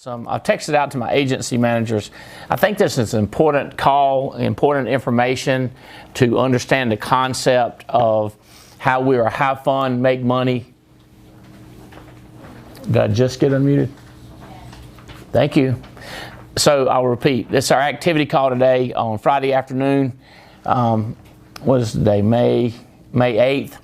I've texted out to my agency managers. I think this is an important call, important information to understand the concept of how we are have fun, make money. Did I just get unmuted? Thank you. So I'll repeat. This is our activity call today on Friday afternoon. What is the day? May 8th.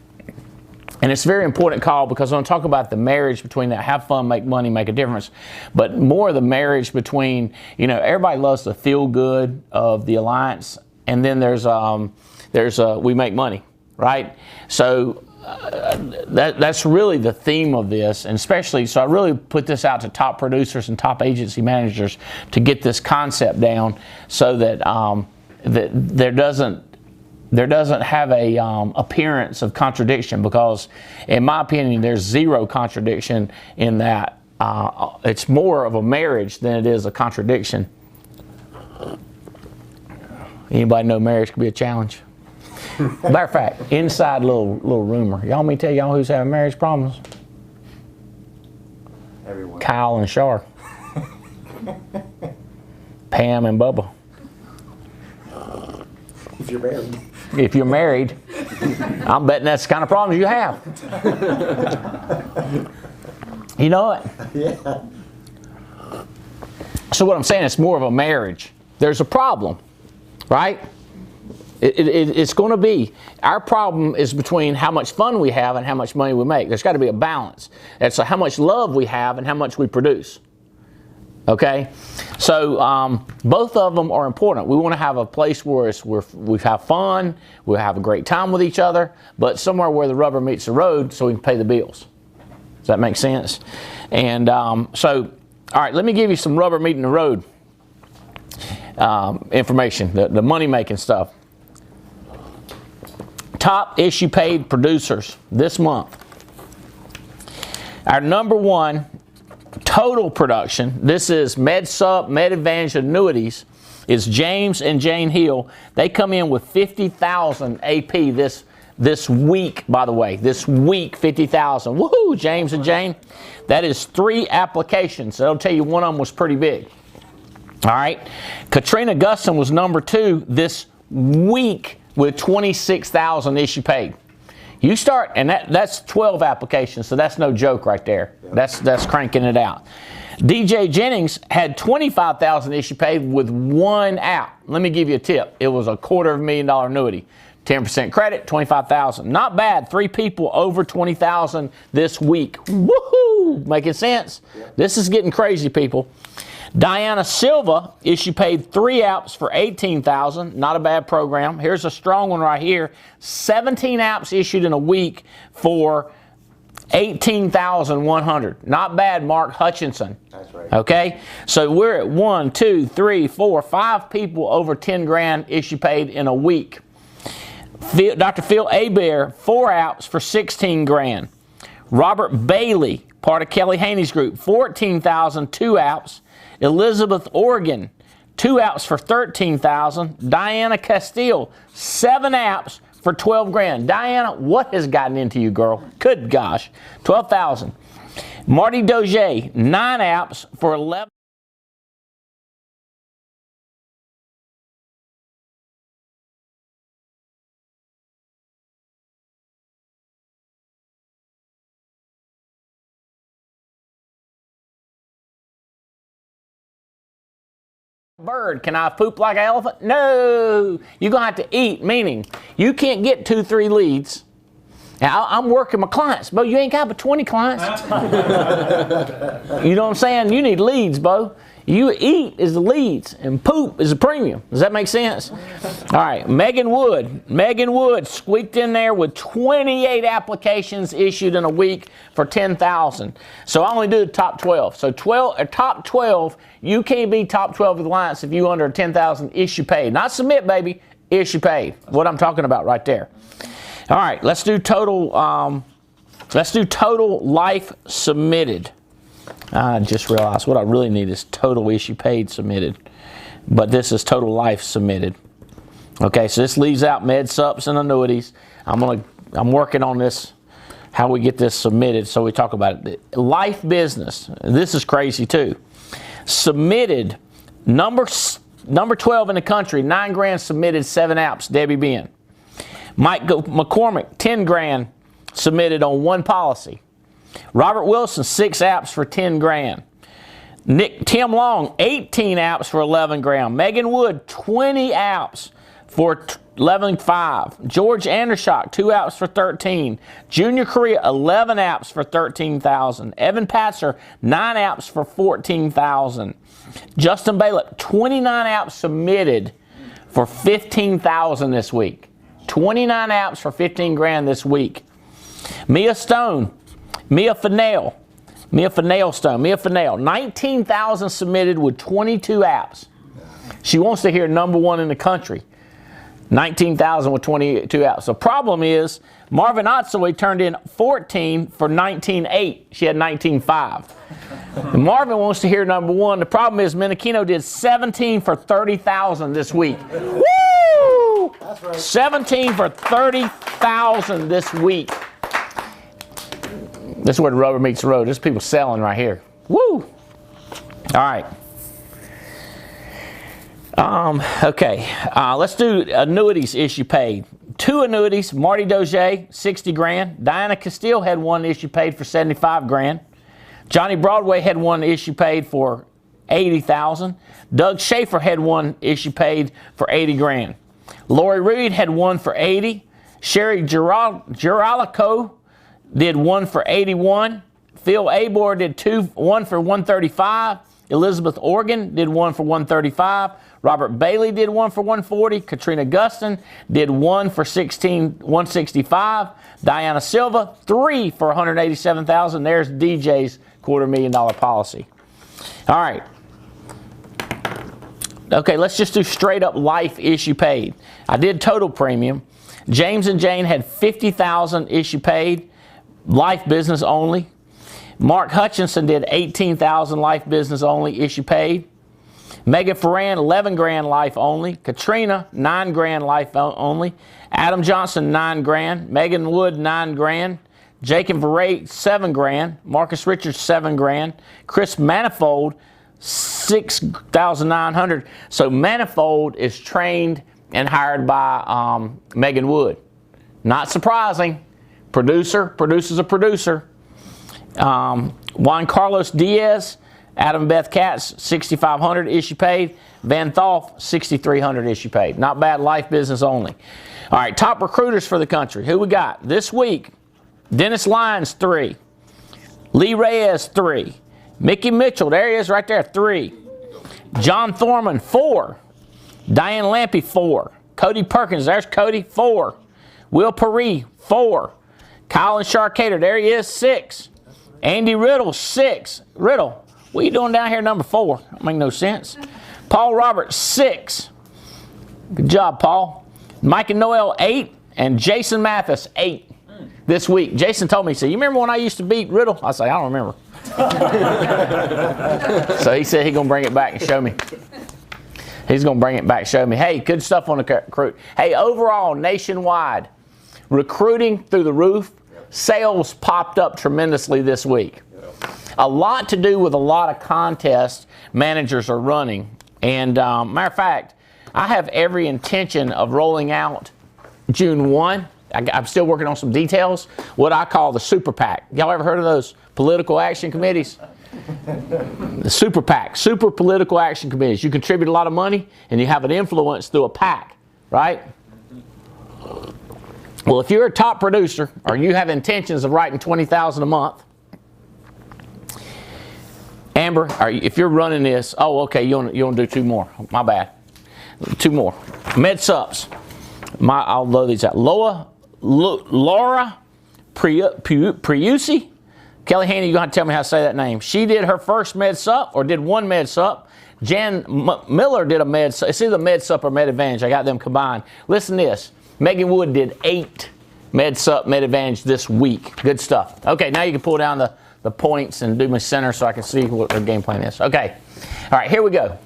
And it's a very important call because I want to talk about the marriage between that have fun, make money, make a difference. But more the marriage between, everybody loves the feel good of the alliance. And then there's we make money, right? So that's really the theme of this. And especially, so I really put this out to top producers and top agency managers to get this concept down so that, that there doesn't have a appearance of contradiction, because in my opinion there's zero contradiction in that. It's more of a marriage than it is a contradiction. Anybody know marriage could be a challenge? Matter of fact, inside little rumor, y'all want me to tell y'all who's having marriage problems? Everyone. Kyle and Shar. Pam and Bubba. If you're married. If you're married, I'm betting that's the kind of problems you have. You know it? Yeah. So what I'm saying, it's more of a marriage. There's a problem, right? It's going to be, our problem is between how much fun we have and how much money we make. There's got to be a balance. That's how much love we have and how much we produce. Okay, so both of them are important. We want to have a place where we have fun, we have a great time with each other, but somewhere where the rubber meets the road so we can pay the bills. Does that make sense? And so, all right, let me give you some rubber meeting the road information, the money making stuff. Top issue paid producers this month. Our number one total production, this is MedSup, MedAdvantage annuities, is James and Jane Hill. They come in with 50,000 AP this week, by the way. This week, 50,000. Woohoo, James and Jane. That is 3 applications. That'll tell you one of them was pretty big. All right. Katrina Guston was number 2 this week with 26,000 issue paid. You start, and that's 12 applications, so that's no joke right there. Yep. That's cranking it out. DJ Jennings had 25,000 issue paid with 1 app. Let me give you a tip. It was a $250,000 annuity. 10% credit, 25,000. Not bad. 3 people over 20,000 this week. Woohoo! Making sense? Yep. This is getting crazy, people. Diana Silva issue paid 3 apps for 18,000. Not a bad program. Here's a strong one right here. 17 apps issued in a week for 18,100. Not bad, Mark Hutchinson. That's right. Okay, so we're at 1, 2, 3, 4, 5 people over 10 grand issue paid in a week. Dr. Phil Abair, 4 apps for 16 grand. Robert Bailey, part of Kelly Haney's group, 14,000, 2 apps. Elizabeth Organ, 2 apps for 13,000. Diana Castile, 7 apps for 12 grand. Diana, what has gotten into you, girl? Good gosh, 12,000. Marty Doge, 9 apps for 11. Bird, can I poop like an elephant? No, you're going to have to eat, meaning you can't get 2, 3 leads. Now, I'm working my clients. Bo, you ain't got but 20 clients. You know what I'm saying? You need leads, Bo. You eat is the leads, and poop is the premium. Does that make sense? All right, Megan Wood. Megan Wood squeaked in there with 28 applications issued in a week for 10,000. So I only do the top 12. So top 12, you can't be top 12 with Alliance if you under 10,000 issue paid. Not submit, baby, issue paid. What I'm talking about right there. All right, let's do total. Let's do total life submitted. I just realized what I really need is total issue paid submitted, but this is total life submitted. Okay, so this leaves out med subs and annuities. I'm working on this, how we get this submitted, so we talk about it. Life business, this is crazy too. Submitted, number 12 in the country, 9 grand submitted, 7 apps, Debbie Ben. Mike McCormick, 10 grand submitted on 1 policy. Robert Wilson, 6 apps for 10 grand. Tim Long, 18 apps for 11 grand. Megan Wood, 20 apps for 11.5. George Andershock, 2 apps for 13. Junior Korea, 11 apps for 13,000. Evan Patzer, 9 apps for 14,000. Justin Bailiff, 29 apps submitted for 15,000 this week. 29 apps for 15 grand this week. Mia Stone, Mia Fennell, 19,000 submitted with 22 apps. She wants to hear number 1 in the country. 19,000 with 22 apps. The problem is Marvin Otsoy turned in 14 for 19.8. She had 19.5. And Marvin wants to hear number 1. The problem is Menachino did 17 for 30,000 this week. Woo! That's right. 17 for 30,000 this week. This is where the rubber meets the road. There's people selling right here. Woo! All right. Okay. Let's do annuities issue paid. 2 annuities. Marty Dozier, 60 grand. Diana Castile had 1 issue paid for 75 grand. Johnny Broadway had 1 issue paid for 80,000. Doug Schaefer had 1 issue paid for 80 grand. Lori Reed had 1 for 80. Sherry Giralico did 1 for 81. Phil Abor did 1 for 135. Elizabeth Organ did 1 for 135. Robert Bailey did 1 for 140. Katrina Gustin did 1 for 165. Diana Silva, 3 for 187,000. There's DJ's $250,000 policy. All right. Okay, let's just do straight up life issue paid. I did total premium. James and Jane had 50,000 issue paid. Life business only. Mark Hutchinson did 18,000 life business only issue paid. Megan Ferran, 11 grand life only. Katrina, 9 grand life only. Adam Johnson, 9 grand. Megan Wood, 9 grand. Jake and Veray, 7 grand. Marcus Richards, 7 grand. Chris Manifold, 6,900. So Manifold is trained and hired by Megan Wood. Not surprising. Producer's a producer. Juan Carlos Diaz, Adam Beth Katz, 6,500 issue paid. Van Tholf, 6,300 issue paid. Not bad, life business only. All right, top recruiters for the country. Who we got? This week, Dennis Lyons, 3. Lee Reyes, 3. Mickey Mitchell, there he is right there, 3. John Thorman, 4. Diane Lampy, 4. Cody Perkins, there's Cody, 4. Will Paris, 4. Colin Sharkater, there he is, 6. Andy Riddle, 6. Riddle, what are you doing down here number 4? That make no sense. Paul Roberts, 6. Good job, Paul. Mike and Noel, 8. And Jason Mathis, 8 this week. Jason told me, he said, you remember when I used to beat Riddle? I said, I don't remember. So he said he's going to bring it back and show me. He's going to bring it back and show me. Hey, good stuff on the recruit. Hey, overall, nationwide, recruiting through the roof. Sales popped up tremendously this week. A lot to do with a lot of contests managers are running. And matter of fact, I have every intention of rolling out June 1. I'm still working on some details. What I call the Super PAC. Y'all ever heard of those political action committees? The Super PAC, Super Political Action Committees. You contribute a lot of money and you have an influence through a PAC, right? Well, if you're a top producer or you have intentions of writing $20,000 a month, Amber, if you're running this, oh, okay, you want to do 2 more. My bad. 2 more. MedSups. I'll load these out. Laura Priusi. Kelly Haney, you're going to have to tell me how to say that name. She did her first MedSup, or did 1 MedSup. Jan Miller did a MedSup. It's either MedSup or MedAdvantage. I got them combined. Listen to this. Megan Wood did 8 MedSup, MedAdvantage this week. Good stuff. Okay, now you can pull down the points and do my center so I can see what their game plan is. Okay. All right, here we go.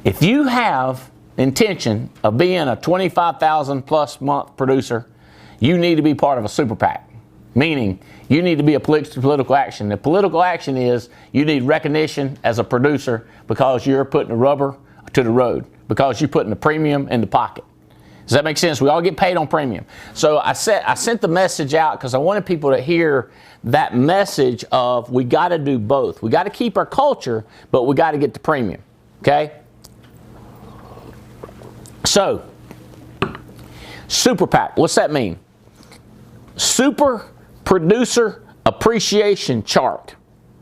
If you have intention of being a 25,000 plus month producer, you need to be part of a Super PAC. Meaning, you need to be a political action. The political action is you need recognition as a producer because you're putting the rubber to the road, because you're putting the premium in the pocket. Does that make sense? We all get paid on premium. So I sent the message out because I wanted people to hear that message of we got to do both. We got to keep our culture, but we got to get the premium. Okay? So, Super PAC, what's that mean? Super Producer Appreciation Chart.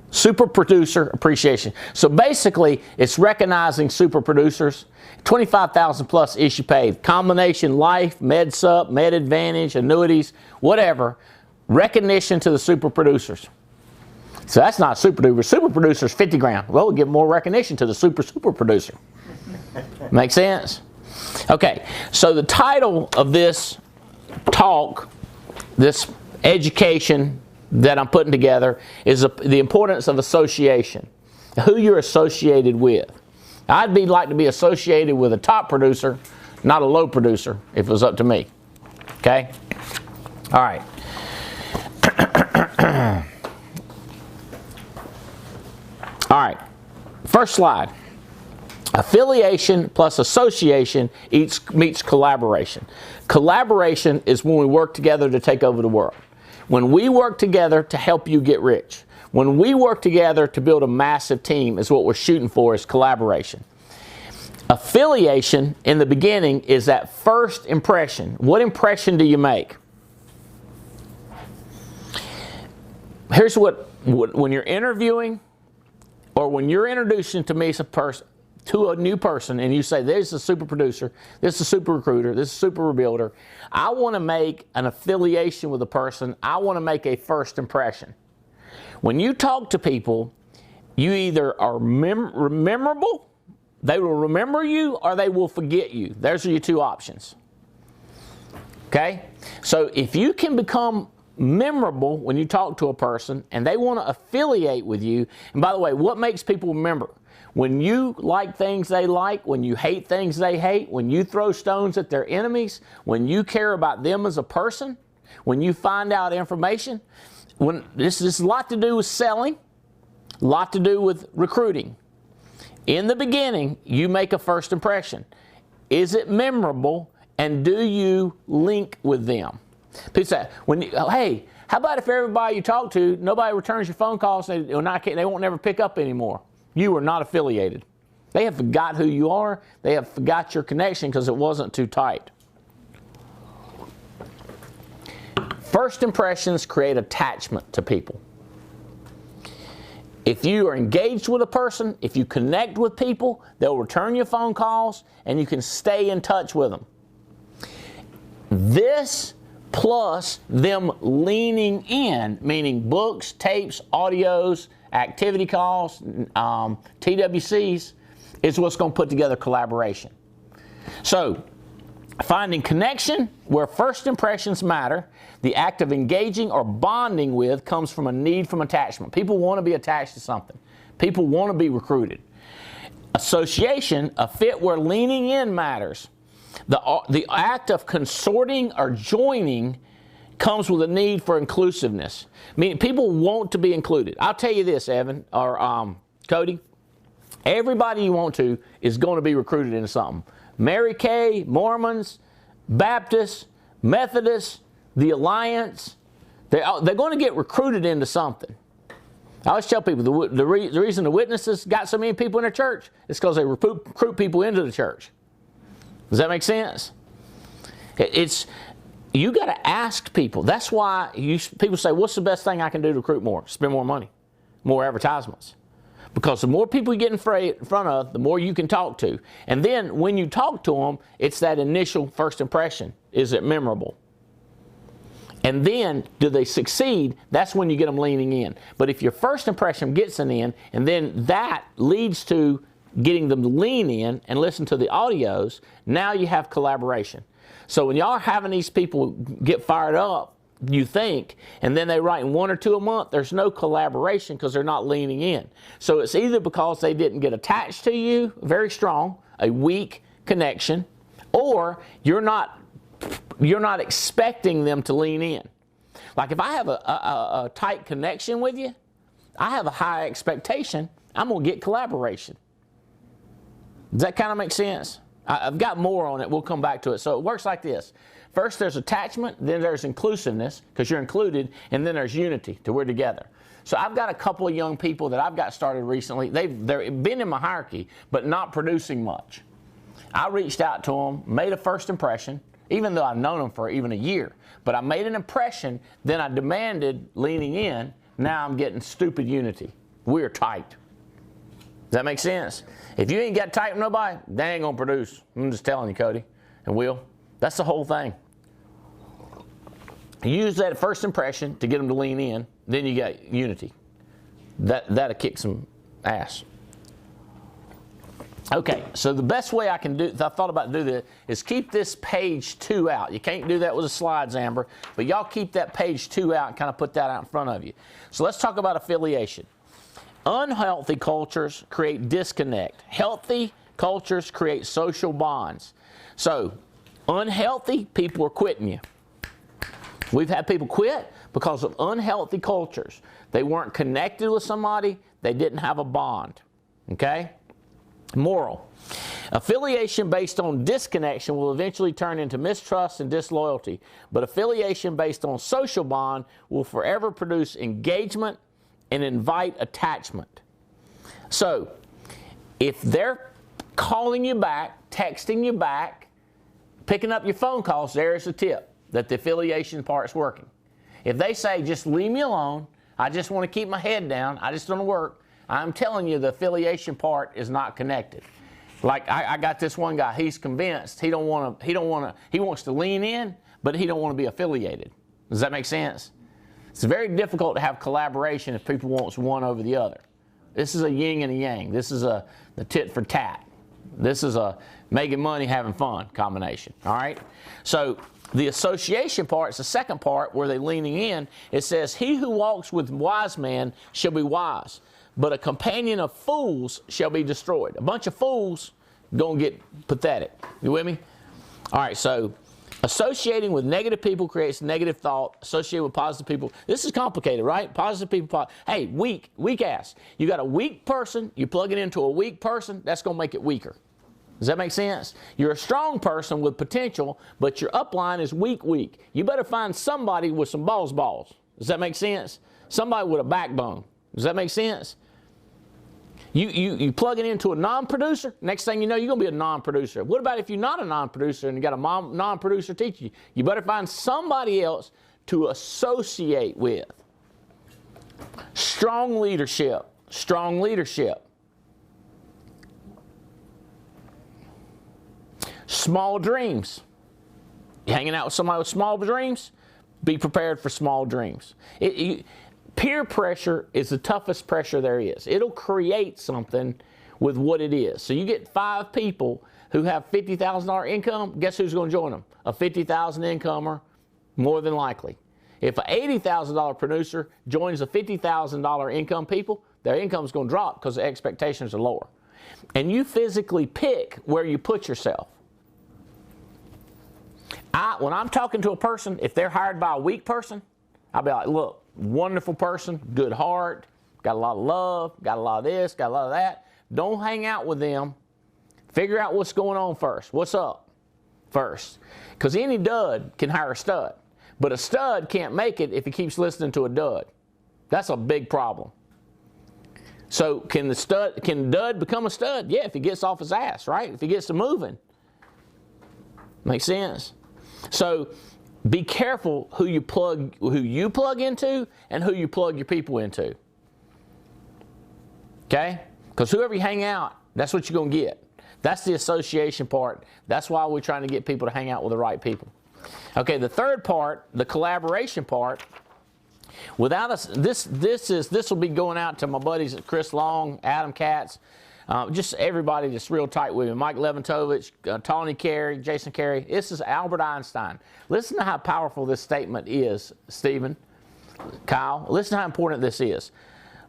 Super Producer Appreciation. So basically, it's recognizing super producers. 25,000 plus issue paid. Combination life, MedSup, Med Advantage, annuities, whatever. Recognition to the super producers. So that's not super duper. Super producers, 50 grand. Well, we'll give more recognition to the super producer. Make sense? Okay, so the title of this talk, this education that I'm putting together, is the importance of association. Who you're associated with. I'd like to be associated with a top producer, not a low producer, if it was up to me. Okay? All right. All right. First slide. Affiliation plus association meets collaboration. Collaboration is when we work together to take over the world. When we work together to help you get rich. When we work together to build a massive team is what we're shooting for, is collaboration. Affiliation in the beginning is that first impression. What impression do you make? Here's when you're interviewing or when you're introducing to me to a new person and you say, this is a super producer, this is a super recruiter, this is a super rebuilder. I want to make an affiliation with a person. I want to make a first impression. When you talk to people, you either are memorable, they will remember you, or they will forget you. Those are your two options. Okay? So if you can become memorable when you talk to a person and they want to affiliate with you, and by the way, what makes people remember? When you like things they like, when you hate things they hate, when you throw stones at their enemies, when you care about them as a person, when you find out information, this is a lot to do with selling, a lot to do with recruiting. In the beginning, you make a first impression. Is it memorable, and do you link with them? People say, hey, how about if everybody you talk to, nobody returns your phone calls, they won't never pick up anymore? You are not affiliated. They have forgot who you are. They have forgot your connection because it wasn't too tight. First impressions create attachment to people. If you are engaged with a person, if you connect with people, they'll return your phone calls and you can stay in touch with them. This plus them leaning in, meaning books, tapes, audios, activity calls, TWCs, is what's going to put together collaboration. So, finding connection where first impressions matter. The act of engaging or bonding with comes from a need from attachment. People want to be attached to something. People want to be recruited. Association, a fit where leaning in matters. The act of consorting or joining comes with a need for inclusiveness. Meaning people want to be included. I'll tell you this, Evan, or Cody. Everybody you want to is going to be recruited into something. Mary Kay, Mormons, Baptists, Methodists, the Alliance, they're going to get recruited into something. I always tell people the reason the Witnesses got so many people in their church is because they recruit people into the church. Does that make sense? You got to ask people. That's why people say, what's the best thing I can do to recruit more? Spend more money, more advertisements. Because the more people you get in front of, the more you can talk to. And then when you talk to them, it's that initial first impression. Is it memorable? And then, do they succeed? That's when you get them leaning in. But if your first impression gets them in, and then that leads to getting them to lean in and listen to the audios, now you have collaboration. So when y'all are having these people get fired up, you think, and then they write in 1 or 2 a month, there's no collaboration because they're not leaning in. So it's either because they didn't get attached to you, very strong, a weak connection, or you're not expecting them to lean in. Like if I have a tight connection with you, I have a high expectation I'm going to get collaboration. Does that kind of make sense? I've got more on it. We'll come back to it. So it works like this. First there's attachment, then there's inclusiveness, because you're included, and then there's unity, to we're together. So I've got a couple of young people that I've got started recently. They've been in my hierarchy, but not producing much. I reached out to them, made a first impression, even though I've known them for even a year. But I made an impression, then I demanded leaning in. Now I'm getting stupid unity. We're tight. Does that make sense? If you ain't got tight with nobody, they ain't going to produce. I'm just telling you, Cody and Will. That's the whole thing. Use that first impression to get them to lean in. Then you got unity. That'll kick some ass. Okay, so the best way I can do, I thought about doing this, is keep this page 2 out. You can't do that with the slides, Amber, but y'all keep that page 2 out and kind of put that out in front of you. So let's talk about affiliation. Unhealthy cultures create disconnect. Healthy cultures create social bonds. So, unhealthy people are quitting you. We've had people quit because of unhealthy cultures. They weren't connected with somebody. They didn't have a bond. Okay? Moral. Affiliation based on disconnection will eventually turn into mistrust and disloyalty. But affiliation based on social bond will forever produce engagement and invite attachment. So, if they're calling you back, texting you back, picking up your phone calls, there's a tip that the affiliation part's working. If they say, just leave me alone, I just want to keep my head down, I just don't want to work, I'm telling you the affiliation part is not connected. Like I got this one guy, he's convinced he wants to lean in, but he don't want to be affiliated. Does that make sense? It's very difficult to have collaboration if people want one over the other. This is a yin and a yang. This is the tit for tat. This is a making money, having fun combination. All right? So the association part is the second part where they're leaning in. It says, he who walks with wise men shall be wise, but a companion of fools shall be destroyed. A bunch of fools going to get pathetic. You with me? All right, so associating with negative people creates negative thought. Associating with positive people. This is complicated, right? Positive people. Hey, weak ass. You got a weak person. You plug it into a weak person. That's going to make it weaker. Does that make sense? You're a strong person with potential, but your upline is weak. You better find somebody with some balls. Does that make sense? Somebody with a backbone. Does that make sense? You plug it into a non-producer, next thing you know, you're going to be a non-producer. What about if you're not a non-producer and you got a non-producer teaching you? You better find somebody else to associate with. Strong leadership. Small dreams. You hanging out with somebody with small dreams? Be prepared for small dreams. Peer pressure is the toughest pressure there is. It'll create something with what it is. So you get 5 people who have $50,000 income, guess who's going to join them? A $50,000 incomer, more than likely. If an $80,000 producer joins a $50,000 income people, their income is going to drop because the expectations are lower. And you physically pick where you put yourself. When I'm talking to a person, if they're hired by a weak person, I'll be like, look, wonderful person, good heart, got a lot of love, got a lot of this, got a lot of that. Don't hang out with them. Figure out what's going on first. What's up first? Because any dud can hire a stud. But a stud can't make it if he keeps listening to a dud. That's a big problem. So can dud become a stud? Yeah, if he gets off his ass, right? If he gets to moving. Make sense? So be careful who you plug into and who you plug your people into. Okay? Because whoever you hang out, that's what you're going to get. That's the association part. That's why we're trying to get people to hang out with the right people. Okay, the third part, the collaboration part. Without us, this will be going out to my buddies Chris Long, Adam Katz, just everybody that's real tight with me. Mike Leventovich, Tony Carey, Jason Carey. This is Albert Einstein. Listen to how powerful this statement is, Stephen, Kyle. Listen to how important this is.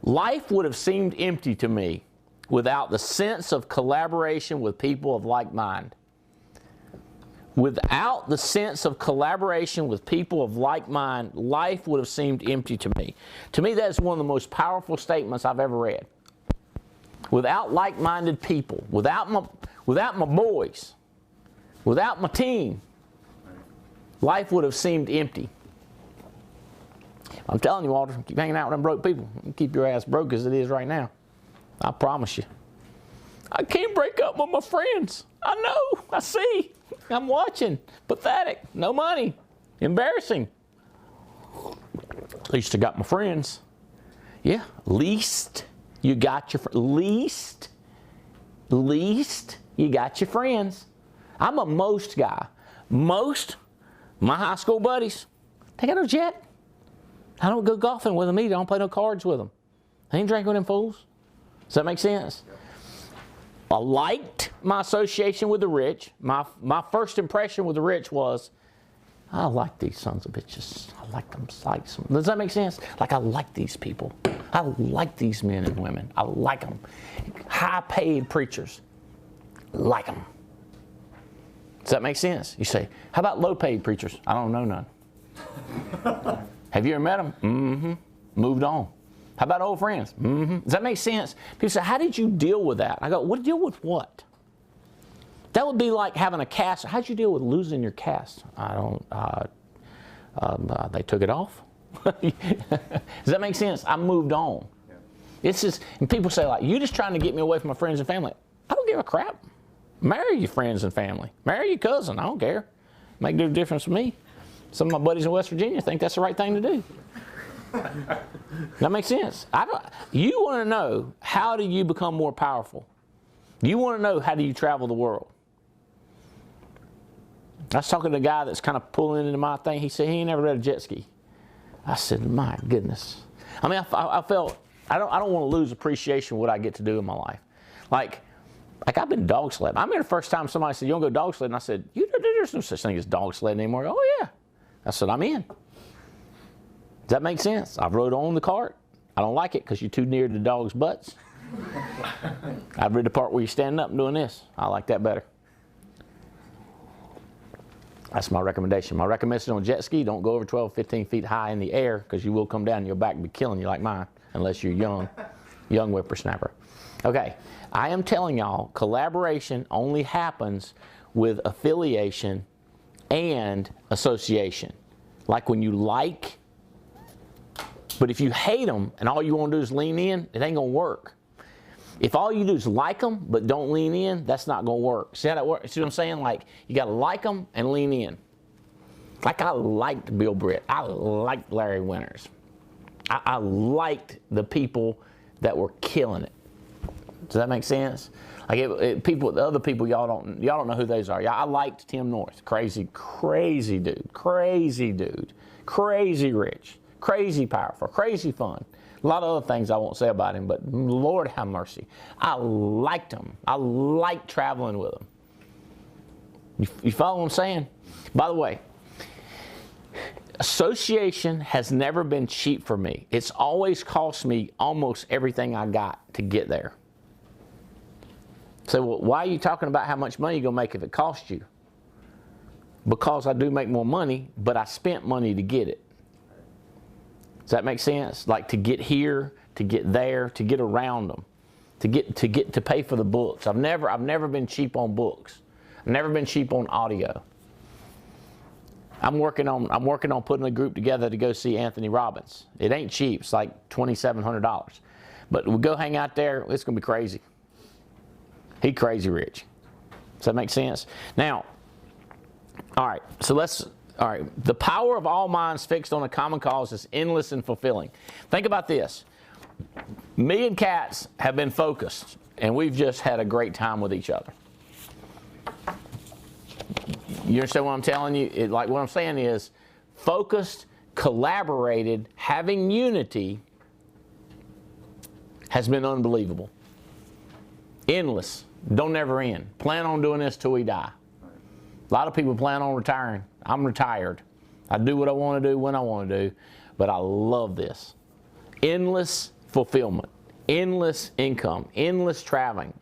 Life would have seemed empty to me without the sense of collaboration with people of like mind. Without the sense of collaboration with people of like mind, life would have seemed empty to me. To me, that is one of the most powerful statements I've ever read. Without like-minded people, without my boys, without my team, life would have seemed empty. I'm telling you, Walter, keep hanging out with them broke people. You keep your ass broke as it is right now. I promise you. I can't break up with my friends. I know. I see. I'm watching. Pathetic. No money. Embarrassing. At least I got my friends. Yeah. Least you got your least you got your friends. I'm a most guy. Most my high school buddies, they got no jet. I don't go golfing with them either. I don't play no cards with them. I ain't drinking with them fools. Does that make sense? I liked my association with the rich. My first impression with the rich was, I like these sons of bitches. I like them. Does that make sense? Like, I like these people. I like these men and women. I like them. High-paid preachers. Like them. Does that make sense? You say, how about low-paid preachers? I don't know none. Have you ever met them? Mm-hmm. Moved on. How about old friends? Mm-hmm. Does that make sense? People say, how did you deal with that? I go, what deal with what? That would be like having a cast. How'd you deal with losing your cast? I don't, they took it off. Does that make sense? I moved on. Yeah. It's just, and people say like, you just trying to get me away from my friends and family. I don't give a crap. Marry your friends and family. Marry your cousin. I don't care. Make no difference to me. Some of my buddies in West Virginia think that's the right thing to do. That makes sense. You want to know, how do you become more powerful? You want to know, how do you travel the world? I was talking to a guy that's kind of pulling into my thing. He said he ain't never read a jet ski. I said, my goodness. I mean, I felt, I don't want to lose appreciation of what I get to do in my life. Like I've been dog sledding. I remember the first time somebody said, you want to go dog sledding? I said, there's no such thing as dog sledding anymore. Oh, yeah. I said, I'm in. Does that make sense? I've rode on the cart. I don't like it because you're too near the dog's butts. I've read the part where you're standing up and doing this. I like that better. That's my recommendation. My recommendation on a jet ski, don't go over 12, 15 feet high in the air because you will come down and your back will be killing you like mine, unless you're young whippersnapper. Okay, I am telling y'all, collaboration only happens with affiliation and association. Like when you like, but if you hate them and all you want to do is lean in, it ain't going to work. If all you do is like them but don't lean in, that's not going to work. See how that works? See what I'm saying? Like, you got to like them and lean in. Like, I liked Bill Britt. I liked Larry Winters. I liked the people that were killing it. Does that make sense? Like, the other people, y'all don't know who those are. I liked Tim North. Crazy dude. Crazy rich. Crazy powerful. Crazy fun. A lot of other things I won't say about him, but Lord have mercy. I liked him. I liked traveling with him. You follow what I'm saying? By the way, association has never been cheap for me. It's always cost me almost everything I got to get there. So, well, why are you talking about how much money you're going to make if it costs you? Because I do make more money, but I spent money to get it. Does that make sense? Like, to get here, to get there, to get around them, to pay for the books. I've never been cheap on books. I've never been cheap on audio. I'm working on putting a group together to go see Anthony Robbins. It ain't cheap. It's like $2,700. But we'll go hang out there. It's going to be crazy. He crazy rich. Does that make sense? Now, all right. All right, the power of all minds fixed on a common cause is endless and fulfilling. Think about this. Me and Cats have been focused, and we've just had a great time with each other. You understand what I'm telling you? Like, what I'm saying is, focused, collaborated, having unity has been unbelievable. Endless. Don't never end. Plan on doing this till we die. A lot of people plan on retiring. I'm retired. I do what I want to do when I want to do, but I love this. Endless fulfillment, endless income, endless traveling.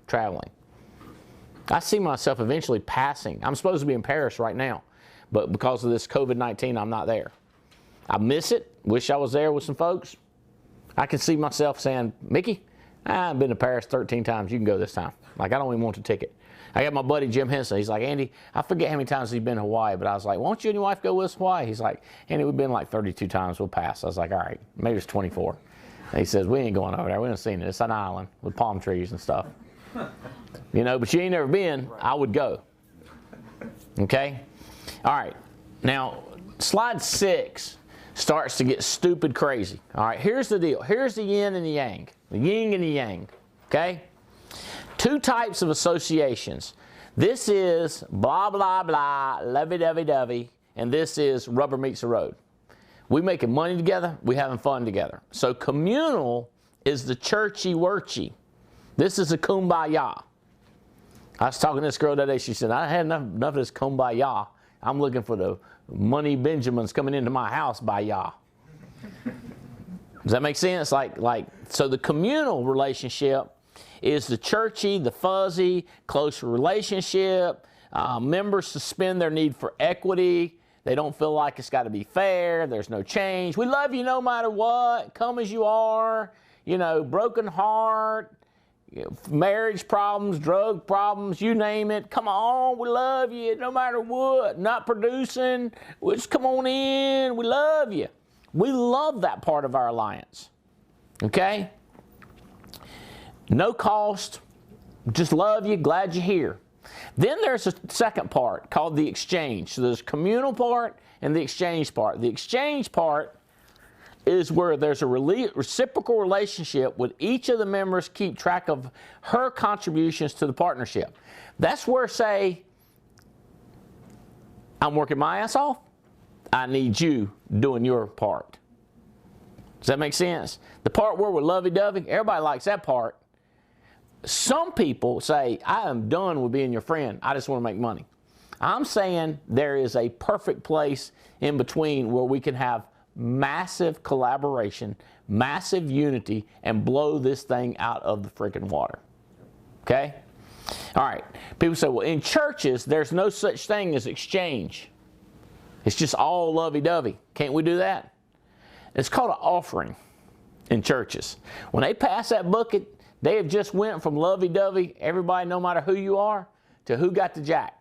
I see myself eventually passing. I'm supposed to be in Paris right now, but because of this COVID-19, I'm not there. I miss it. Wish I was there with some folks. I can see myself saying, Mickey, I've been to Paris 13 times. You can go this time. Like, I don't even want the ticket. I got my buddy Jim Henson. He's like, Andy, I forget how many times he's been to Hawaii, but I was like, won't you and your wife go with us to Hawaii? He's like, Andy, we've been like 32 times. We'll pass. I was like, all right, maybe it's 24. And he says, we ain't going over there. We haven't seen it. It's an island with palm trees and stuff. You know, but you ain't never been. I would go. Okay? All right. Now, slide 6 starts to get stupid crazy. All right, here's the deal. Here's the yin and the yang. The yin and the yang. Okay? 2 types of associations. This is blah, blah, blah, lovey-dovey-dovey, and this is rubber meets the road. We making money together. We having fun together. So communal is the churchy-worchy. This is a kumbaya. I was talking to this girl that day. She said, I had enough of this kumbaya. I'm looking for the money Benjamins coming into my house by ya. Does that make sense? So the communal relationship is the churchy, the fuzzy, close relationship. Members suspend their need for equity. They don't feel like it's got to be fair. There's no change. We love you no matter what. Come as you are. You know, broken heart, marriage problems, drug problems, you name it. Come on, we love you no matter what. Not producing, just come on in. We love you. We love that part of our alliance. Okay? No cost. Just love you, glad you're here. Then there's a second part called the exchange. So there's communal part and the exchange part. The exchange part is where there's a reciprocal relationship with each of the members keep track of her contributions to the partnership. That's where, say, I'm working my ass off. I need you doing your part. Does that make sense? The part where we're lovey-dovey, everybody likes that part. Some people say, I am done with being your friend. I just want to make money. I'm saying there is a perfect place in between where we can have massive collaboration, massive unity, and blow this thing out of the freaking water. Okay? All right. People say, well, in churches, there's no such thing as exchange. It's just all lovey-dovey. Can't we do that? It's called an offering in churches. When they pass that bucket, they have just went from lovey-dovey, everybody, no matter who you are, to who got the jack.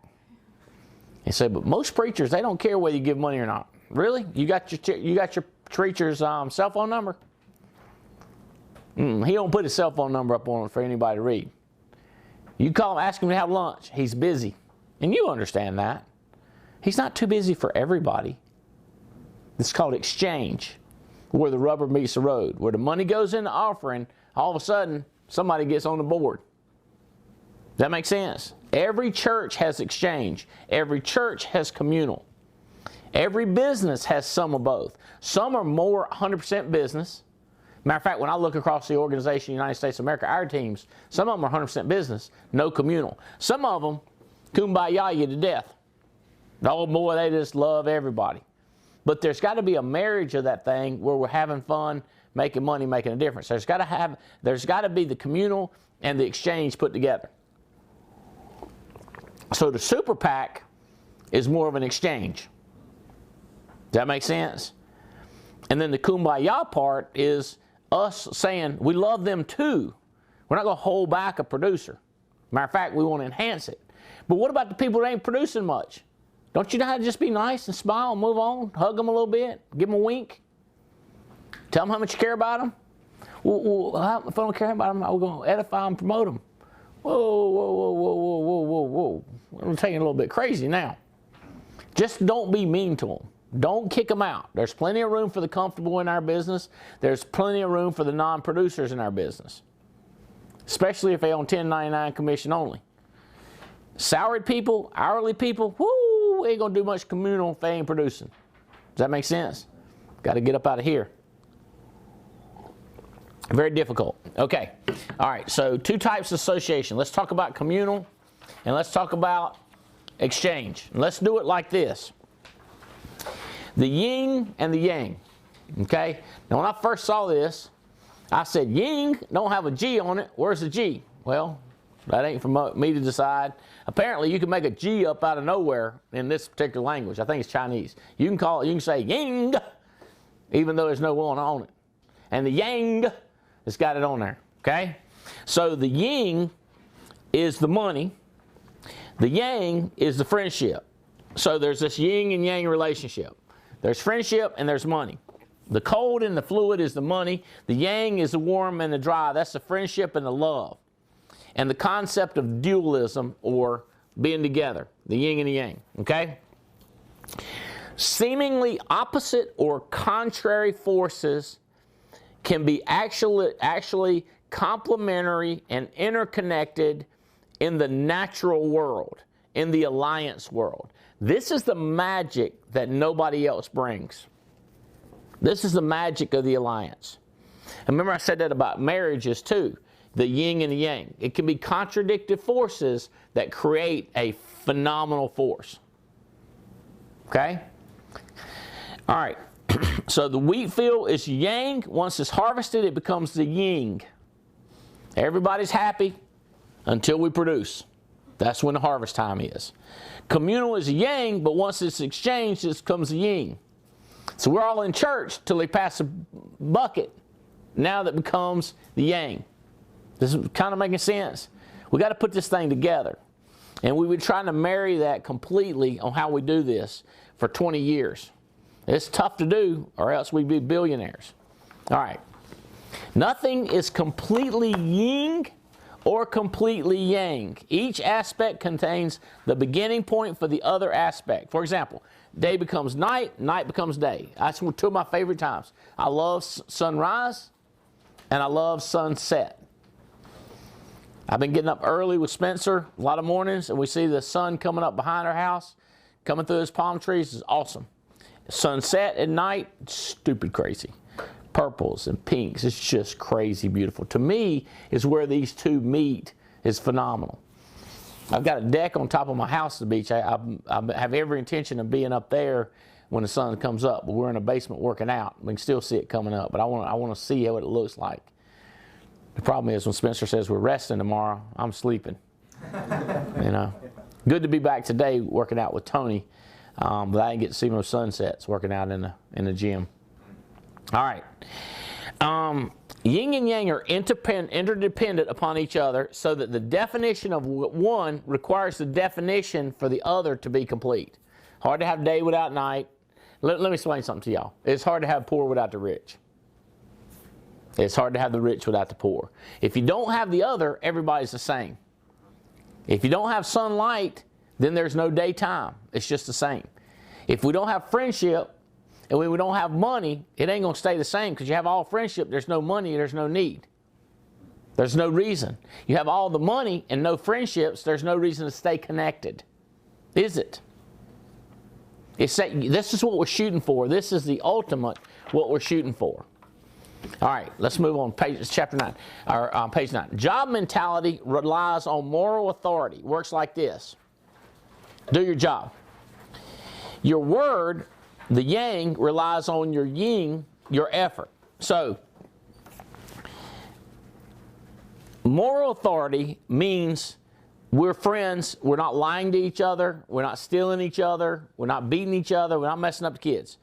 They say, but most preachers, they don't care whether you give money or not. Really? You got your preacher's cell phone number? He don't put his cell phone number up on it for anybody to read. You call him, ask him to have lunch. He's busy. And you understand that. He's not too busy for everybody. It's called exchange, where the rubber meets the road. Where the money goes in the offering, all of a sudden, somebody gets on the board. Does that make sense? Every church has exchange. Every church has communal. Every business has some of both. Some are more 100% business. Matter of fact, when I look across the organization, United States of America, our teams, some of them are 100% business, no communal. Some of them kumbaya you to death. Oh boy, they just love everybody. But there's got to be a marriage of that thing where we're having fun, making money, making a difference. There's got to be the communal and the exchange put together. So the super PAC is more of an exchange. Does that make sense? And then the kumbaya part is us saying we love them too. We're not going to hold back a producer. Matter of fact, we want to enhance it. But what about the people that ain't producing much? Don't you know how to just be nice and smile and move on? Hug them a little bit. Give them a wink. Tell them how much you care about them. Well, if I don't care about them, I'm going to edify and promote them. Whoa. We're taking it a little bit crazy now. Just don't be mean to them. Don't kick them out. There's plenty of room for the comfortable in our business. There's plenty of room for the non-producers in our business, especially if they on 1099 commission only. Salaried people, hourly people, whoo, ain't going to do much communal if they ain't producing. Does that make sense? Got to get up out of here. Very difficult. Okay. All right. So 2 types of association. Let's talk about communal and let's talk about exchange. And let's do it like this. The yin and the yang. Okay. Now when I first saw this, I said yin don't have a G on it. Where's the G? Well, That ain't for me to decide. Apparently, you can make a G up out of nowhere in this particular language. I think it's Chinese. You can say ying, even though there's no one on it. And the yang has got it on there, okay? So the yin is the money. The yang is the friendship. So there's this yin and yang relationship. There's friendship and there's money. The cold and the fluid is the money. The yang is the warm and the dry. That's the friendship and the love. And the concept of dualism, or being together. The yin and the yang, okay? Seemingly opposite or contrary forces can be actually complementary and interconnected in the natural world, in the alliance world. This is the magic that nobody else brings. This is the magic of the alliance. And remember I said that about marriages too, the yin and the yang. It can be contradictive forces that create a phenomenal force. Okay? All right. So the wheat field is yang. Once it's harvested, it becomes the yin. Everybody's happy until we produce. That's when the harvest time is. Communal is yang, but once it's exchanged, it becomes the yin. So we're all in church till they pass a bucket. Now that becomes the yang. This is kind of making sense. We got to put this thing together. And we've been trying to marry that completely on how we do this for 20 years. It's tough to do, or else we'd be billionaires. All right. Nothing is completely yin or completely yang. Each aspect contains the beginning point for the other aspect. For example, day becomes night, night becomes day. That's two of my favorite times. I love sunrise and I love sunset. I've been getting up early with Spencer a lot of mornings, and we see the sun coming up behind our house, coming through those palm trees. It's awesome. Sunset at night, stupid crazy. Purples and pinks, it's just crazy beautiful. To me, is where these two meet is phenomenal. I've got a deck on top of my house at the beach. I have every intention of being up there when the sun comes up, but we're in a basement working out. We can still see it coming up, but I want to see what it looks like. The problem is when Spencer says we're resting tomorrow, I'm sleeping. You know, good to be back today working out with Tony, but I didn't get to see no sunsets working out in the gym. All right. Yin and yang are interdependent upon each other, so that the definition of one requires the definition for the other to be complete. Hard to have day without night. Let me explain something to y'all. It's hard to have poor without the rich. It's hard to have the rich without the poor. If you don't have the other, everybody's the same. If you don't have sunlight, then there's no daytime. It's just the same. If we don't have friendship, and when we don't have money, it ain't going to stay the same, because you have all friendship, there's no money, there's no need. There's no reason. You have all the money and no friendships, there's no reason to stay connected. Is it? This is what we're shooting for. This is the ultimate what we're shooting for. All right, let's move on. Chapter 9, or page 9. Job mentality relies on moral authority. Works like this. Do your job. Your word, the yang, relies on your yin, your effort. So, moral authority means we're friends, we're not lying to each other, we're not stealing each other, we're not beating each other, we're not messing up the kids.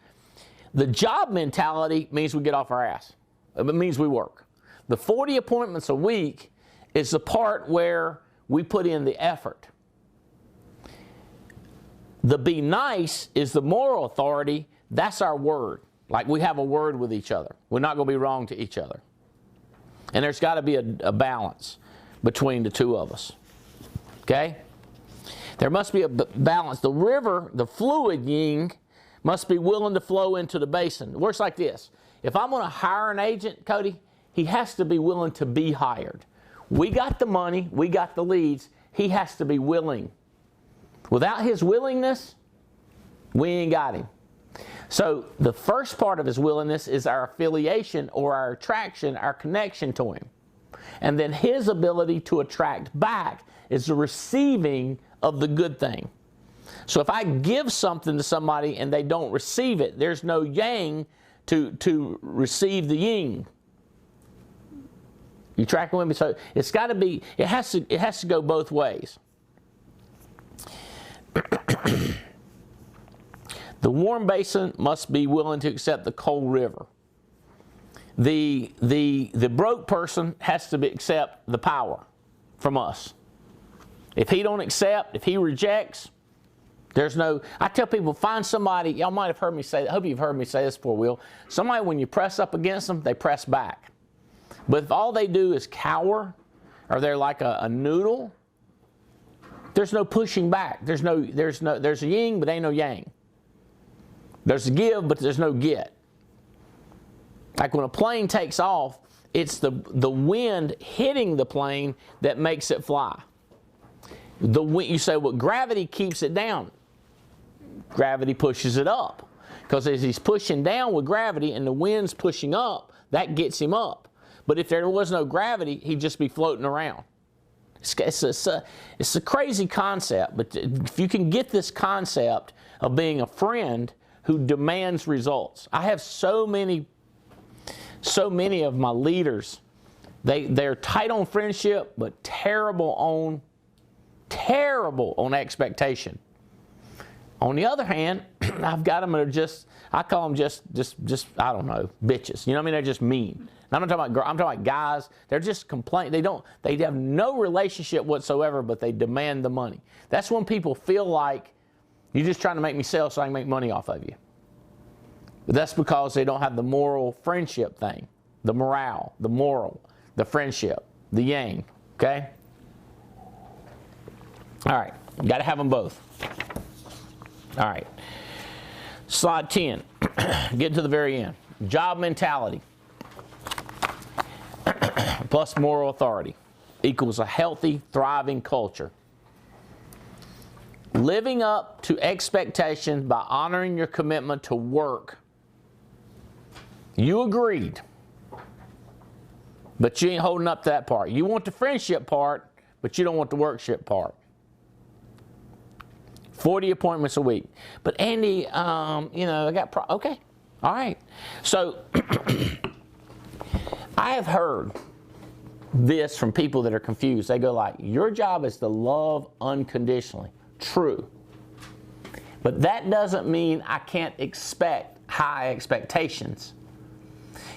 The job mentality means we get off our ass. It means we work. The 40 appointments a week is the part where we put in the effort. The be nice is the moral authority. That's our word. Like we have a word with each other. We're not going to be wrong to each other. And there's got to be a balance between the two of us. Okay? There must be a balance. The river, the fluid yin, must be willing to flow into the basin. It works like this. If I'm going to hire an agent, Cody, he has to be willing to be hired. We got the money. We got the leads. He has to be willing. Without his willingness, we ain't got him. So the first part of his willingness is our affiliation or our attraction, our connection to him. And then his ability to attract back is the receiving of the good thing. So if I give something to somebody and they don't receive it, there's no yang to receive the yin. You tracking with me? So it's got to be, it has to go both ways. The warm basin must be willing to accept the cold river. The broke person has to accept the power from us. If he don't accept, if he rejects, there's no, I tell people, find somebody, y'all might have heard me say, I hope you've heard me say this before, Will. Somebody, when you press up against them, they press back. But if all they do is cower, or they're like a noodle, there's no pushing back. There's a yin, but ain't no yang. There's a give, but there's no get. Like when a plane takes off, it's the wind hitting the plane that makes it fly. You say, well, gravity keeps it down. Gravity pushes it up. Because as he's pushing down with gravity and the wind's pushing up, that gets him up. But if there was no gravity, he'd just be floating around. It's a crazy concept, but if you can get this concept of being a friend who demands results. I have so many of my leaders, they're tight on friendship, but terrible on expectation. On the other hand, I've got them that are just, I call them just I don't know, bitches. You know what I mean? They're just mean. I'm not talking about girls, I'm talking about guys. They're just complaining. They have no relationship whatsoever, but they demand the money. That's when people feel like you're just trying to make me sell so I can make money off of you. But that's because they don't have the moral friendship thing. The morale, the moral, the friendship, the yang. Okay? All right. You got to have them both. All right. Slide 10. Get to the very end. Job mentality plus moral authority equals a healthy, thriving culture. Living up to expectations by honoring your commitment to work. You agreed, but you ain't holding up to that part. You want the friendship part, but you don't want the workship part. 40 appointments a week. But Andy, I got okay, all right. So I have heard this from people that are confused. They go like, your job is to love unconditionally. True. But that doesn't mean I can't expect high expectations.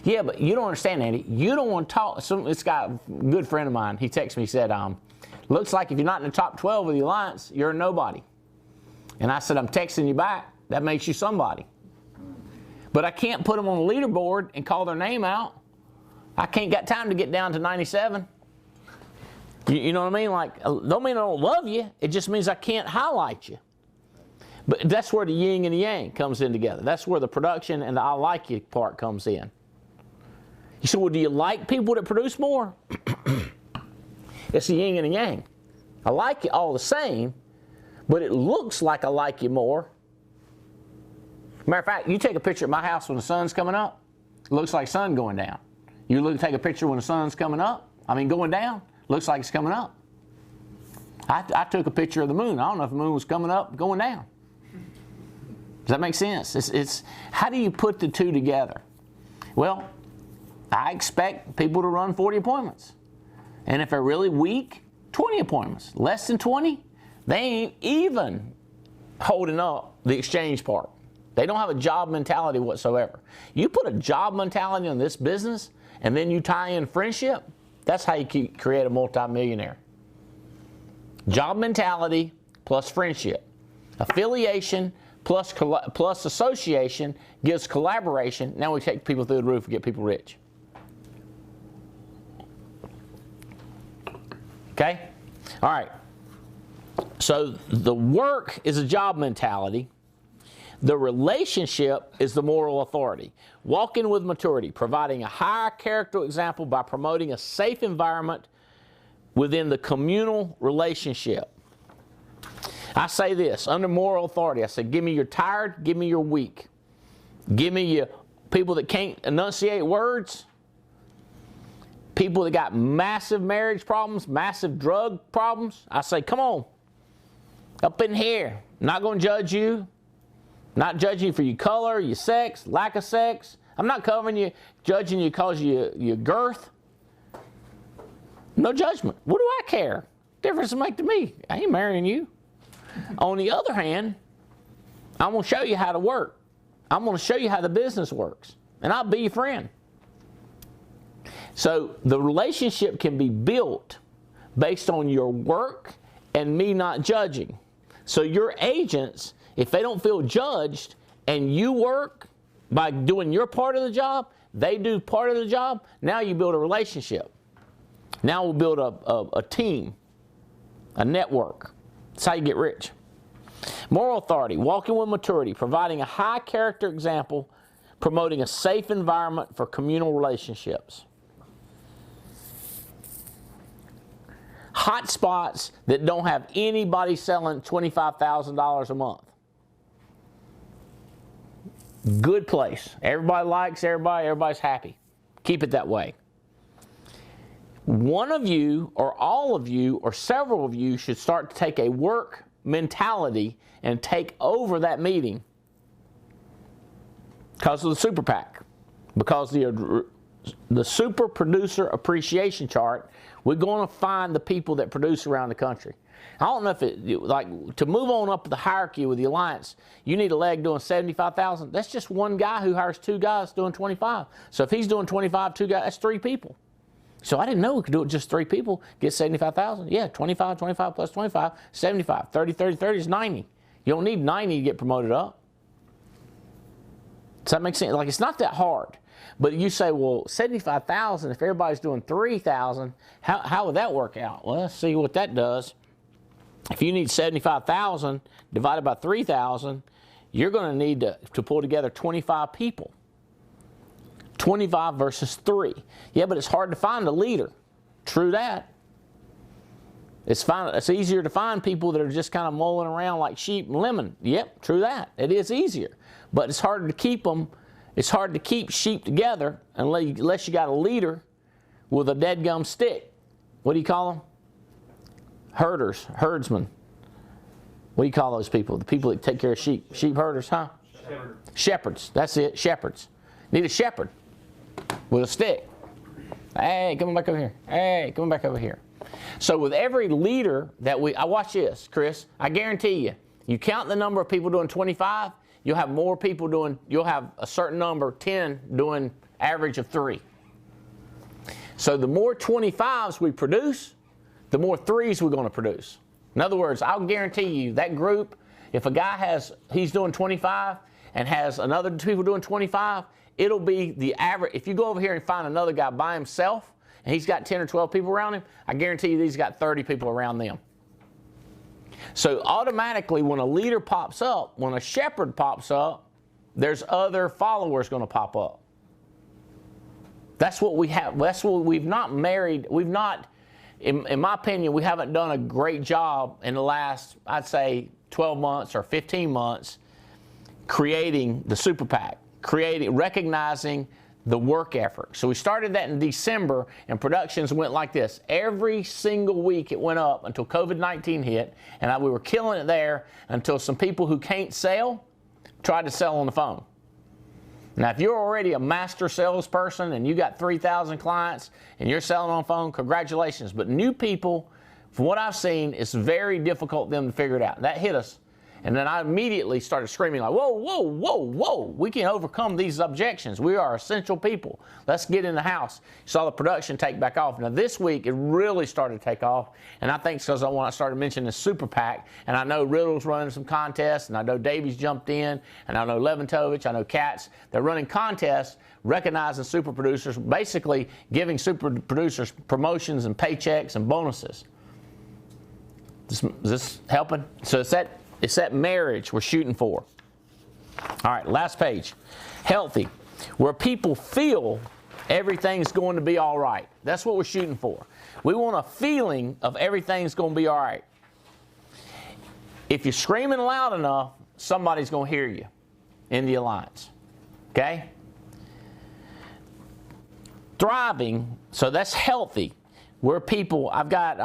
Yeah, but you don't understand, Andy. You don't want to talk. This guy, a good friend of mine, he texted me, he said, looks like if you're not in the top 12 of the alliance, you're a nobody. And I said, I'm texting you back. That makes you somebody. But I can't put them on the leaderboard and call their name out. I can't got time to get down to 97. You know what I mean? Like, don't mean I don't love you. It just means I can't highlight you. But that's where the yin and the yang comes in together. That's where the production and the I like you part comes in. You say, well, do you like people that produce more? It's the yin and the yang. I like you all the same, but it looks like I like you more. Matter of fact, you take a picture at my house when the sun's coming up, it looks like sun going down. You take a picture when the sun's coming up, going down, looks like it's coming up. I took a picture of the moon. I don't know if the moon was coming up, going down. Does that make sense? It's how do you put the two together? Well, I expect people to run 40 appointments. And if they're really weak, 20 appointments. Less than 20, they ain't even holding up the exchange part. They don't have a job mentality whatsoever. You put a job mentality on this business and then you tie in friendship, that's how you create a multimillionaire. Job mentality plus friendship. Affiliation plus association gives collaboration. Now we take people through the roof and get people rich. Okay? All right. So the work is a job mentality. The relationship is the moral authority. Walking with maturity, providing a higher character example by promoting a safe environment within the communal relationship. I say this, under moral authority, I say, give me your tired, give me your weak. Give me your people that can't enunciate words. People that got massive marriage problems, massive drug problems. I say, come on, up in here. I'm not going to judge you. Not judging you for your color, your sex, lack of sex. I'm not judging you because of your girth. No judgment. What do I care? Difference it make to me? I ain't marrying you. On the other hand, I'm going to show you how to work. I'm going to show you how the business works. And I'll be your friend. So the relationship can be built based on your work and me not judging. So your agents, if they don't feel judged and you work by doing your part of the job, they do part of the job, now you build a relationship. Now we'll build a team, a network. That's how you get rich. Moral authority, walking with maturity, providing a high character example, promoting a safe environment for communal relationships. Hot spots that don't have anybody selling $25,000 a month. Good place. Everybody likes everybody. Everybody's happy. Keep it that way. One of you or all of you or several of you should start to take a work mentality and take over that meeting because of the super PAC. Because the super producer appreciation chart, we're going to find the people that produce around the country. I don't know if like to move on up the hierarchy with the alliance, you need a leg doing 75,000. That's just one guy who hires two guys doing 25. So if he's doing 25, two guys, that's three people. So I didn't know we could do it just three people, get 75,000. Yeah, 25 plus 25, 75. 30 is 90. You don't need 90 to get promoted up. Does that make sense? Like, it's not that hard. But you say, well, 75,000, if everybody's doing 3,000, how would that work out? Well, let's see what that does. If you need 75,000 divided by 3,000, you're going to need to pull together 25 people. 25 versus 3. Yeah, but it's hard to find a leader. True that. It's easier to find people that are just kind of mulling around like sheep and lemon. Yep, true that. It is easier. But it's harder to keep them. It's hard to keep sheep together unless you got a leader with a dead-gum stick. What do you call them? Herdsmen. What do you call those people? The people that take care of sheep. Sheep herders, huh? Shepherds. That's it, shepherds. Need a shepherd with a stick. Hey, come on back over here. Hey, come on back over here. So with every leader that I watch this, Chris, I guarantee you count the number of people doing 25, you'll have more people doing, you'll have a certain number, 10, doing average of 3. So the more 25s we produce, the more 3s we're going to produce. In other words, I'll guarantee you that group, if a guy he's doing 25 and has another people doing 25, it'll be the average. If you go over here and find another guy by himself, and he's got 10 or 12 people around him, I guarantee you he's got 30 people around them. So automatically when a leader pops up, when a shepherd pops up, there's other followers going to pop up. That's what we have. That's what we've not married. We've not, in my opinion, we haven't done a great job in the last, I'd say, 12 months or 15 months creating the super PAC, recognizing the work effort. So we started that in December, and productions went like this. Every single week it went up until COVID-19 hit, and we were killing it there until some people who can't sell tried to sell on the phone. Now, if you're already a master salesperson and you got 3,000 clients and you're selling on the phone, congratulations. But new people, from what I've seen, it's very difficult for them to figure it out. That hit us. And then I immediately started screaming like, whoa, whoa, whoa, whoa. We can overcome these objections. We are essential people. Let's get in the house. Saw the production take back off. Now this week it really started to take off. And I think it's because I started mentioning the super PAC. And I know Riddle's running some contests. And I know Davies jumped in. And I know Leventovich. I know Katz. They're running contests recognizing super producers, basically giving super producers promotions and paychecks and bonuses. Is this helping? So it's that marriage we're shooting for. All right, last page. Healthy, where people feel everything's going to be all right. That's what we're shooting for. We want a feeling of everything's going to be all right. If you're screaming loud enough, somebody's going to hear you in the alliance. Okay? Thriving, so that's healthy, where people, I've got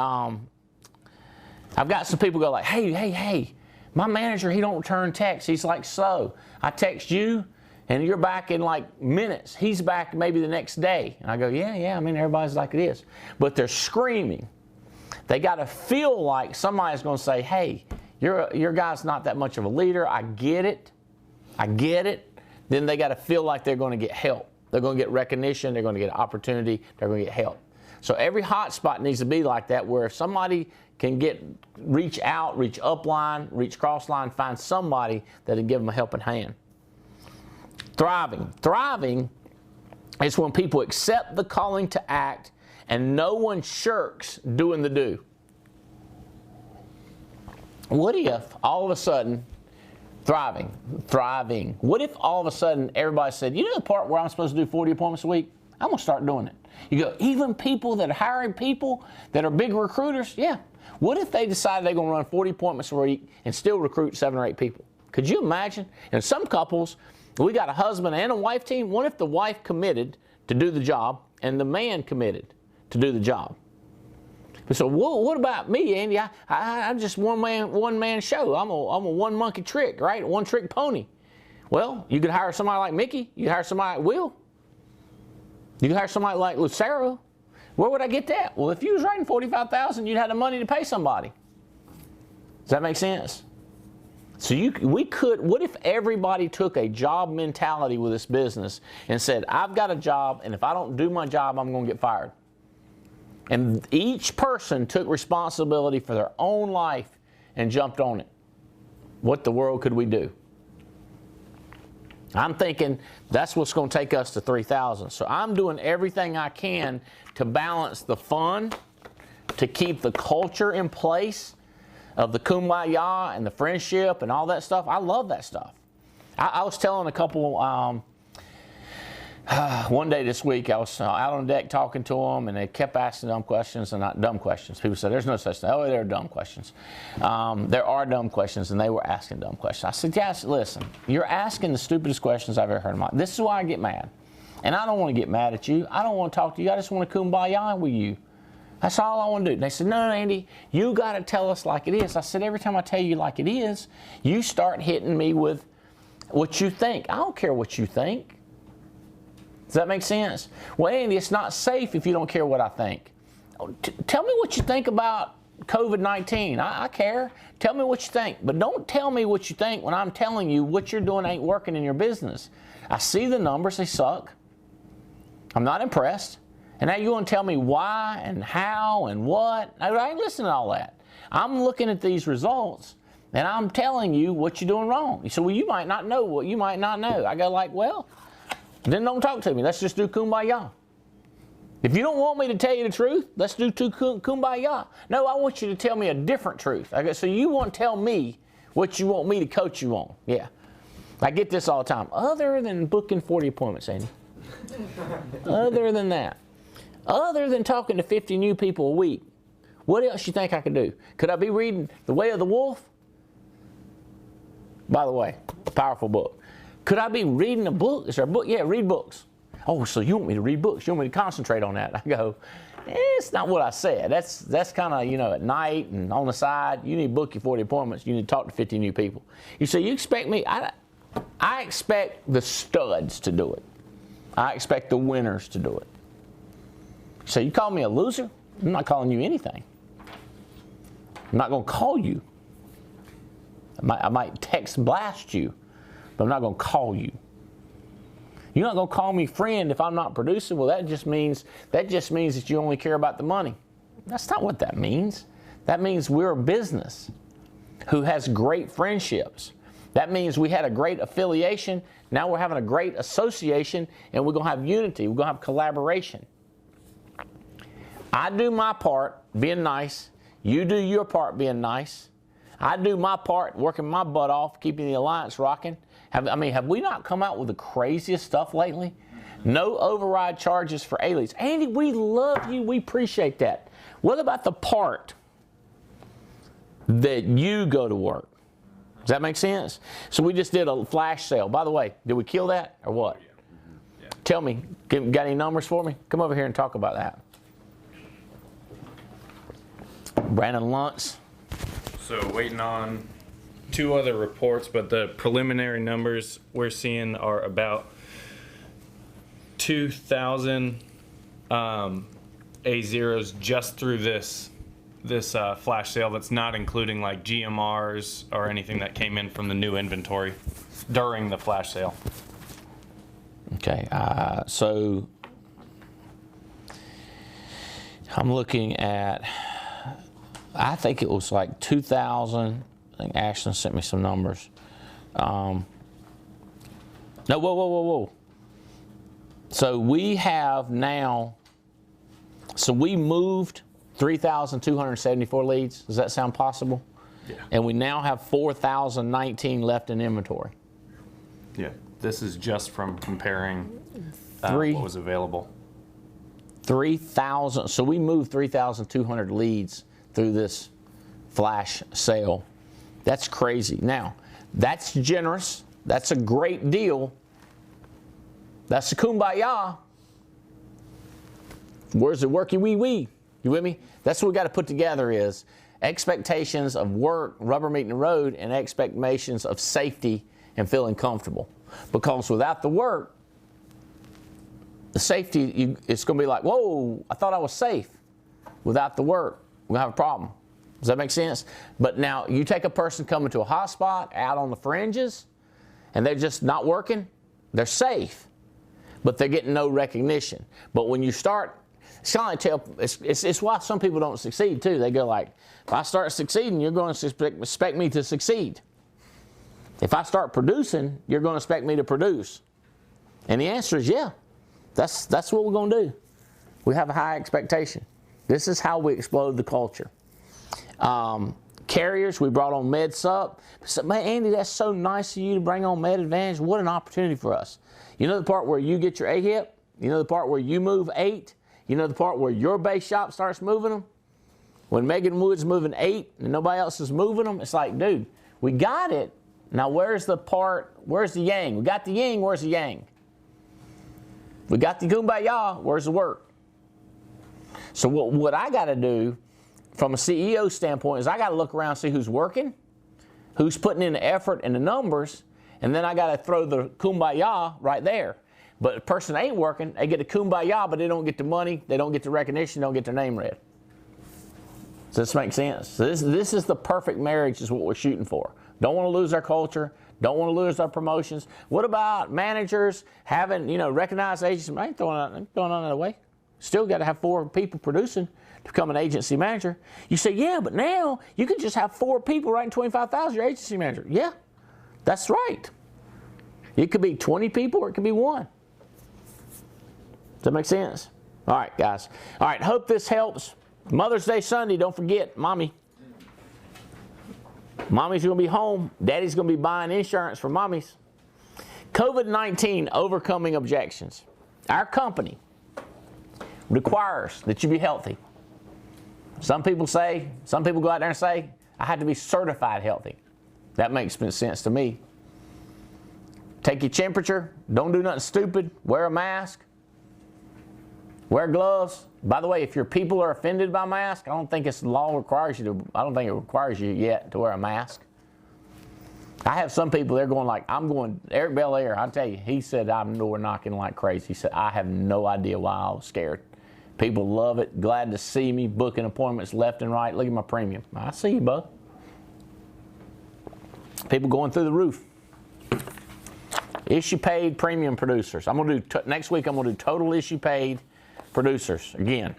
some people go like, hey, my manager, he don't return texts. He's like, so I text you, And you're back in like minutes. He's back maybe the next day. And I go, yeah, I mean, everybody's like it is. But they're screaming. They got to feel like somebody's going to say, hey, your guy's not that much of a leader. I get it. Then they got to feel like they're going to get help. They're going to get recognition. They're going to get opportunity. They're going to get help. So every hot spot needs to be like that, where if somebody can reach out, reach upline, reach crossline, find somebody that'll give them a helping hand. Thriving is when people accept the calling to act and no one shirks doing the do. What if all of a sudden, thriving, what if all of a sudden everybody said, you know the part where I'm supposed to do 40 appointments a week? I'm going to start doing it. You go, even people that are hiring people that are big recruiters, yeah. What if they decided they're going to run 40 appointments a week and still recruit 7 or 8 people? Could you imagine? And some couples, we got a husband and a wife team. What if the wife committed to do the job and the man committed to do the job? So what about me, Andy? I'm just one man show. I'm a one monkey trick, right? One trick pony. Well, you could hire somebody like Mickey. You could hire somebody like Will. You could hire somebody like Lucero. Where would I get that? Well, if you was writing $45,000, you'd have the money to pay somebody. Does that make sense? So what if everybody took a job mentality with this business and said, I've got a job, and if I don't do my job, I'm going to get fired. And each person took responsibility for their own life and jumped on it. What the world could we do? I'm thinking that's what's going to take us to 3,000. So I'm doing everything I can to balance the fun, to keep the culture in place of the kumbaya and the friendship and all that stuff. I love that stuff. I was telling a couple, one day this week, I was out on deck talking to them, and they kept asking dumb questions, and not dumb questions. People said, there's no such thing. Oh, there are dumb questions. There are dumb questions, and they were asking dumb questions. I said, yes, listen, you're asking the stupidest questions I've ever heard in my life. This is why I get mad. And I don't want to get mad at you. I don't want to talk to you. I just want to kumbaya with you. That's all I want to do. And they said, no, Andy, you got to tell us like it is. I said, every time I tell you like it is, you start hitting me with what you think. I don't care what you think. Does that make sense? Well, Andy, it's not safe if you don't care what I think. Tell me what you think about COVID-19. I care. Tell me what you think. But don't tell me what you think when I'm telling you what you're doing ain't working in your business. I see the numbers. They suck. I'm not impressed. And now you want to tell me why and how and what? I ain't listening to all that. I'm looking at these results, and I'm telling you what you're doing wrong. You say, well, you might not know what you might not know. I go like, well, then don't talk to me. Let's just do kumbaya. If you don't want me to tell you the truth, let's do kumbaya. No, I want you to tell me a different truth. I go, so you want to tell me what you want me to coach you on. Yeah. I get this all the time. Other than booking 40 appointments, Andy. Other than that. Other than talking to 50 new people a week, what else you think I could do? Could I be reading The Way of the Wolf? By the way, a powerful book. Could I be reading a book? Is there a book? Yeah, read books. Oh, so you want me to read books? You want me to concentrate on that? I go, it's not what I said. That's kind of, at night and on the side. You need to book your 40 appointments. You need to talk to 50 new people. You say, you expect me? I expect the studs to do it. I expect the winners to do it. So you call me a loser? I'm not calling you anything. I'm not going to call you. I might text blast you, but I'm not going to call you. You're not going to call me friend if I'm not producing. Well, that just means that you only care about the money. That's not what that means. That means we're a business who has great friendships. That means we had a great affiliation. Now we're having a great association, and we're going to have unity. We're going to have collaboration. I do my part being nice. You do your part being nice. I do my part working my butt off, keeping the alliance rocking. Have we not come out with the craziest stuff lately? No override charges for A-leads. Andy, we love you. We appreciate that. What about the part that you go to work? Does that make sense? So we just did a flash sale. By the way, did we kill that or what? Yeah. Tell me, got any numbers for me? Come over here and talk about that. Brandon Luntz. So waiting on two other reports, but the preliminary numbers we're seeing are about 2,000 A0s just through this flash sale. That's not including like GMRs or anything that came in from the new inventory during the flash sale. Okay, so I'm looking at, I think it was like 2,000. I think Ashton sent me some numbers. No, whoa. So we have now, so we moved 3,274 leads. Does that sound possible? Yeah. And we now have 4,019 left in inventory. Yeah. This is just from comparing what was available. 3,000. So we moved 3,200 leads through this flash sale. That's crazy. Now, that's generous. That's a great deal. That's the kumbaya. Where's the worky wee wee? You with me? That's what we got to put together is expectations of work, rubber meeting the road, and expectations of safety and feeling comfortable. Because without the work, the safety, it's going to be like, whoa, I thought I was safe. Without the work, we'll have a problem. Does that make sense? But now you take a person coming to a hot spot out on the fringes and they're just not working, they're safe, but they're getting no recognition. But when you start, it's why some people don't succeed too. They go like, if I start succeeding, you're going to expect me to succeed. If I start producing, you're going to expect me to produce. And the answer is yeah. That's what we're going to do. We have a high expectation. This is how we explode the culture. Carriers, we brought on MedSup. So, man, Andy, that's so nice of you to bring on Med Advantage. What an opportunity for us. You know the part where you get your AHIP? You know the part where you move 8? You know the part where your base shop starts moving them? When Megan Wood's moving 8 and nobody else is moving them, it's like, dude, we got it. Now where's the yang? We got the yin, where's the yang? We got the kumbaya, where's the work? So what I got to do from a CEO standpoint is I got to look around and see who's working, who's putting in the effort and the numbers, and then I got to throw the kumbaya right there. But the person ain't working, they get the kumbaya, but they don't get the money, they don't get the recognition, they don't get their name read. Does this make sense? So this is the perfect marriage is what we're shooting for. Don't want to lose our culture. Don't want to lose our promotions. What about managers having, recognized agents? I ain't throwing on that way. Still got to have 4 people producing to become an agency manager. You say, yeah, but now you can just have 4 people writing 25,000, your agency manager. Yeah, that's right. It could be 20 people or it could be 1. Does that make sense? All right, guys. All right, hope this helps. Mother's Day Sunday, don't forget, Mommy's going to be home. Daddy's going to be buying insurance for mommies. COVID-19, overcoming objections. Our company requires that you be healthy. Some people go out there and say, I had to be certified healthy. That makes sense to me. Take your temperature. Don't do nothing stupid. Wear a mask. Wear gloves. By the way, if your people are offended by masks, I don't think the law requires you to, I don't think it requires you yet to wear a mask. I have some people, they're going like, Eric Belair, I tell you, he said I'm door knocking like crazy. He said, I have no idea why I was scared. People love it, glad to see me, booking appointments left and right. Look at my premium. I see you, bud. People going through the roof. Issue paid premium producers. I'm going to do, next week I'm going to do total issue paid producers. Again,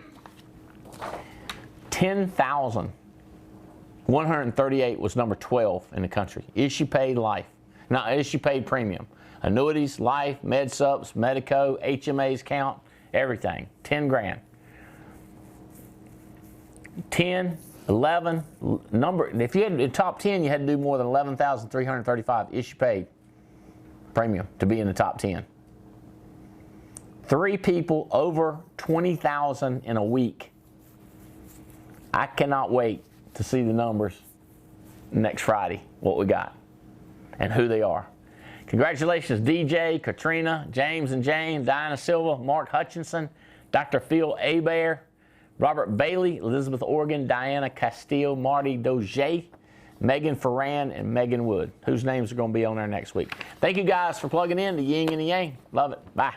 10,138 was number 12 in the country. Issue paid life. Now, issue paid premium. Annuities, life, med subs, Medico, HMAs count, everything. 10 grand. 10, 11, if you had the top 10, you had to do more than 11,335 issue paid premium to be in the top 10. 3 people over 20,000 in a week. I cannot wait to see the numbers next Friday, what we got and who they are. Congratulations, DJ, Katrina, James and Jane, Diana Silva, Mark Hutchinson, Dr. Phil Abair, Robert Bailey, Elizabeth Organ, Diana Castillo, Marty Doge, Megan Ferran and Megan Wood, whose names are going to be on there next week. Thank you guys for plugging in to Ying and the Yang. Love it. Bye.